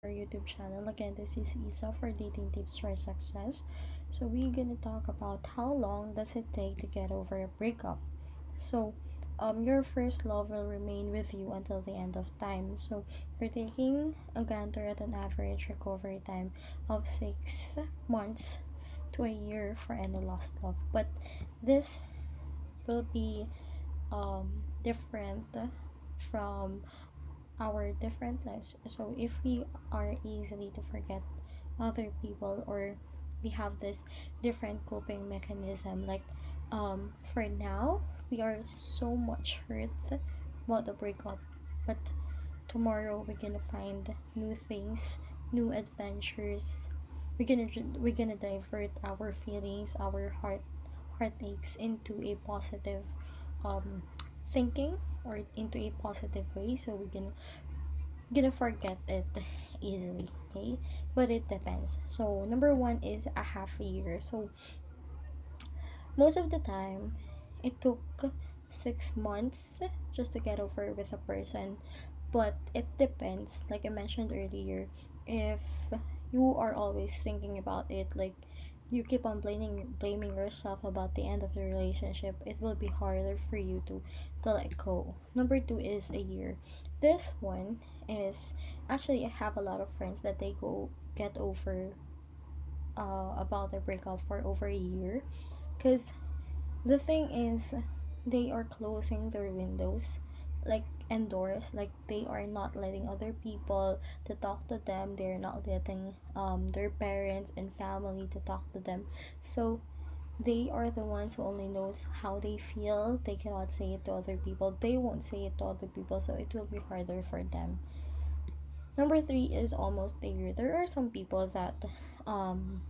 our YouTube channel. Again, this is Isa for Dating Tips for Success. So we're gonna talk about how long does it take to get over a breakup. So your first love will remain with you until the end of time. So you're taking a gander at an average recovery time of 6 months to a year for any lost love. But this will be different from our different lives. So if we are easily to forget other people, or we have this different coping mechanism, like for now we are so much hurt about the breakup, but tomorrow we're gonna find new things, new adventures. We're gonna divert our feelings, our heartaches into a positive um thinking, or into a positive way. So we're gonna forget it easily. Okay, but it depends. So number one is a half a year. So most of the time it took 6 months just to get over with a person, but it depends, like I mentioned earlier. If you are always thinking about it, like you keep on blaming yourself about the end of the relationship, it will be harder for you to let go. Number two is a year. This one is, actually I have a lot of friends that they go get over about their breakup for over a year, because the thing is, they are closing their windows, like, and doors, like they are not letting other people to talk to them. They're not letting their parents and family to talk to them. So they are the ones who only knows how they feel. They cannot say it to other people. They won't say it to other people, so it will be harder for them. Number three is almost a year. There are some people that um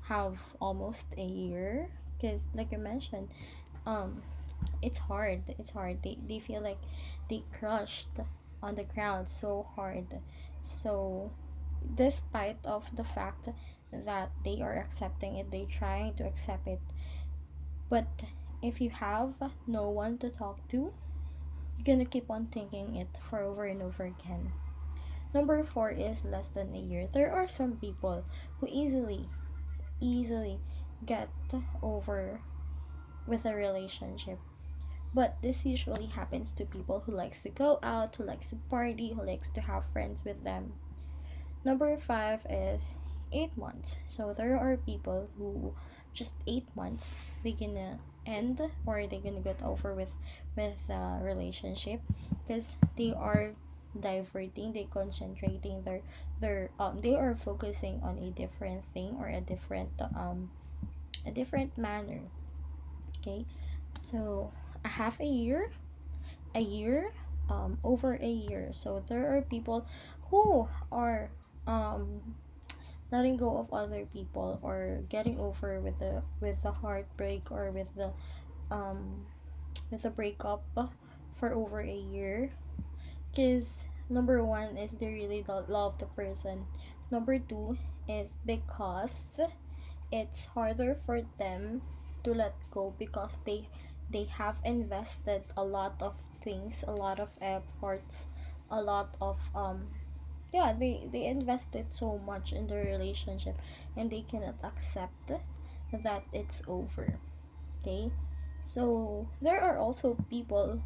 have almost a year, because like I mentioned, um it's hard. They feel like they crushed on the ground so hard. So despite of the fact that they are accepting it, they trying to accept it, but if you have no one to talk to, you're gonna keep on thinking it for over and over again. Number four is less than a year. There are some people who easily get over with a relationship. But this usually happens to people who likes to go out, who likes to party, who likes to have friends with them. Number five is 8 months. So there are people who just 8 months they gonna end, or they gonna get over with a relationship, because they are diverting, they concentrating they are focusing on a different thing, or a different manner. Okay, so a half a year, over a year. So there are people who are letting go of other people, or getting over with the heartbreak, or um with the breakup for over a year, because number one is they really don't love the person. Number two is because it's harder for them to let go, because they have invested a lot of things, a lot of efforts, a lot of yeah, they invested so much in the relationship, and they cannot accept that it's over. Okay, so there are also people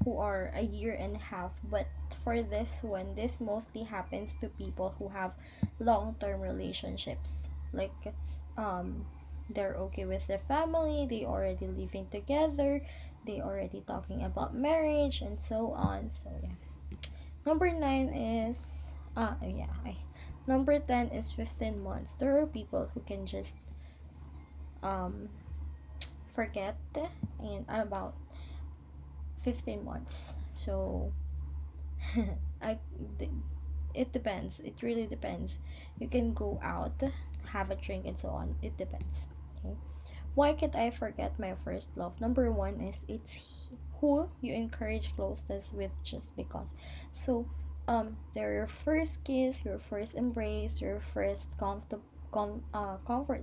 who are a year and a half, but for this one, this mostly happens to people who have long-term relationships, like um they're okay with their family, they already living together, they already talking about marriage and so on. So yeah, number 9 is yeah I, number 10 is 15 months. There are people who can just um forget in about 15 months. So I th- it depends. It really depends. You can go out, have a drink, and so on. It depends. Okay. Why can't I forget my first love? Number one is who you encourage closeness with, just because. So, they're your first kiss, your first embrace, your first comfort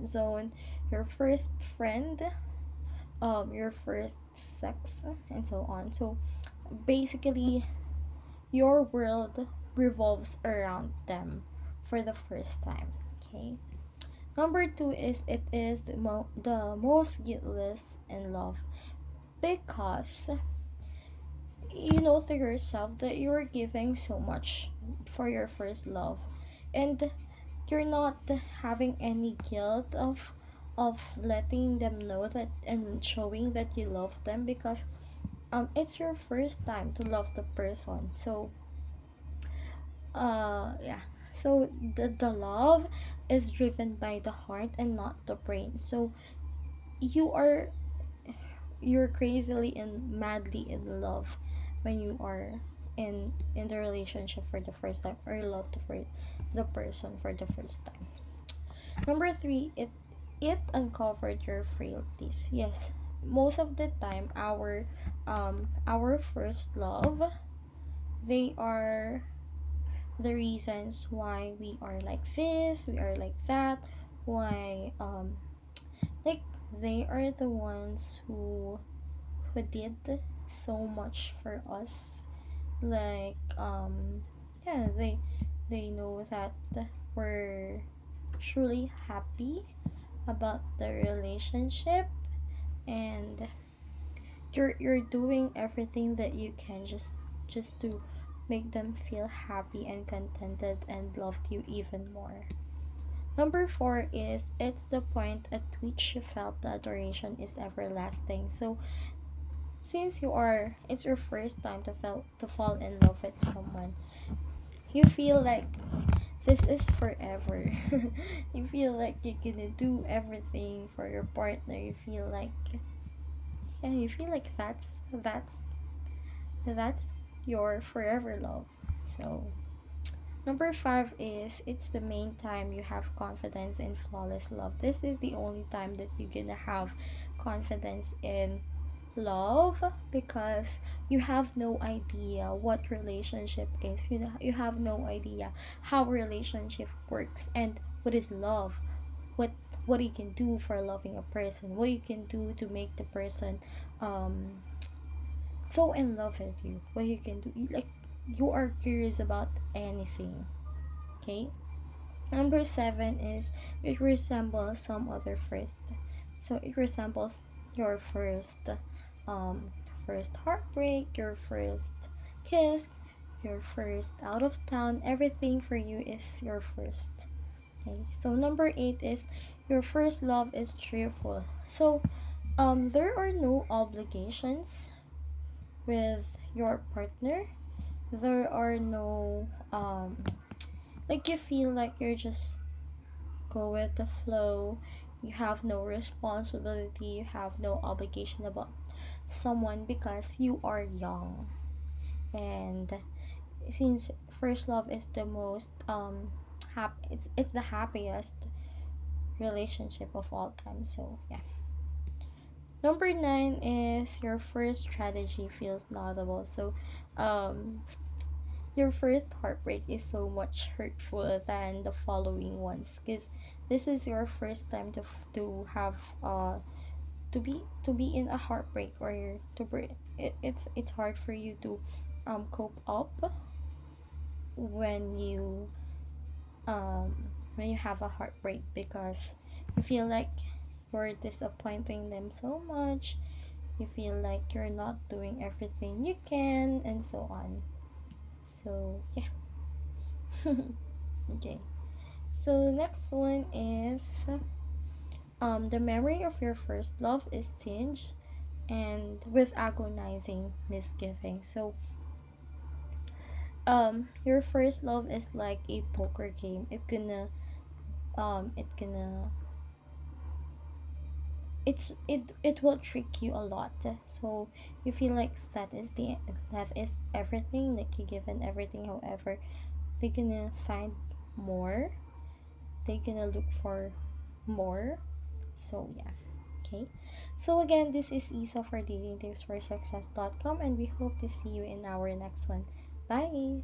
zone, your first friend, your first sex, and so on. So basically, your world revolves around them for the first time. Okay. Number two is it is the most guiltless in love because you know to yourself that you're giving so much for your first love, and you're not having any guilt of letting them know that and showing that you love them because it's your first time to love the person. So yeah, so the love is driven by the heart and not the brain. So you are you're crazily and madly in love when you are in the relationship for the first time, or you love the person for the first time. Number three, it uncovered your frailties. Yes, most of the time our first love, they are the reasons why we are like this, we are like that, why like they are the ones who did so much for us. Like yeah, they know that we're truly happy about the relationship, and you're doing everything that you can just to make them feel happy and contented and loved you even more. Number four is it's the point at which you felt the adoration is everlasting. So since it's your first time to fall in love with someone, you feel like this is forever. You feel like you're gonna do everything for your partner. You feel like yeah, you feel like that's your forever love. So number five is it's the main time you have confidence in flawless love. This is the only time that you're gonna have confidence in love because you have no idea what relationship is. You have no idea how relationship works and what is love. What what you can do for loving a person. What you can do to make the person um so in love with you. What you can do, like you are curious about anything. Okay. Number seven is it resembles some other first. So it resembles your um first heartbreak, your first kiss, your first out of town. Everything for you is your first. Okay. So number eight is your first love is cheerful. So there are no obligations with your partner. There are no like you feel like you're just go with the flow. You have no responsibility, you have no obligation about someone because you are young. And since first love is the most it's the happiest relationship of all time. So yeah. Number nine is your first strategy feels laudable. So um your first heartbreak is so much hurtful than the following ones because this is your first time to have to be in a heartbreak, or to break it's hard for you to cope up when um you have a heartbreak because you feel like you're disappointing them so much. You feel like you're not doing everything you can, and so on. So yeah. Okay. So next one is the memory of your first love is tinged and with agonizing misgiving. So your first love is like a poker game. It gonna it will trick you a lot. So you feel like that is everything, like you given everything. However, they're gonna find more. They're gonna look for more. So yeah. Okay. So again, this is Isa for datingtipsforsuccess.com, and we hope to see you in our next one. Bye.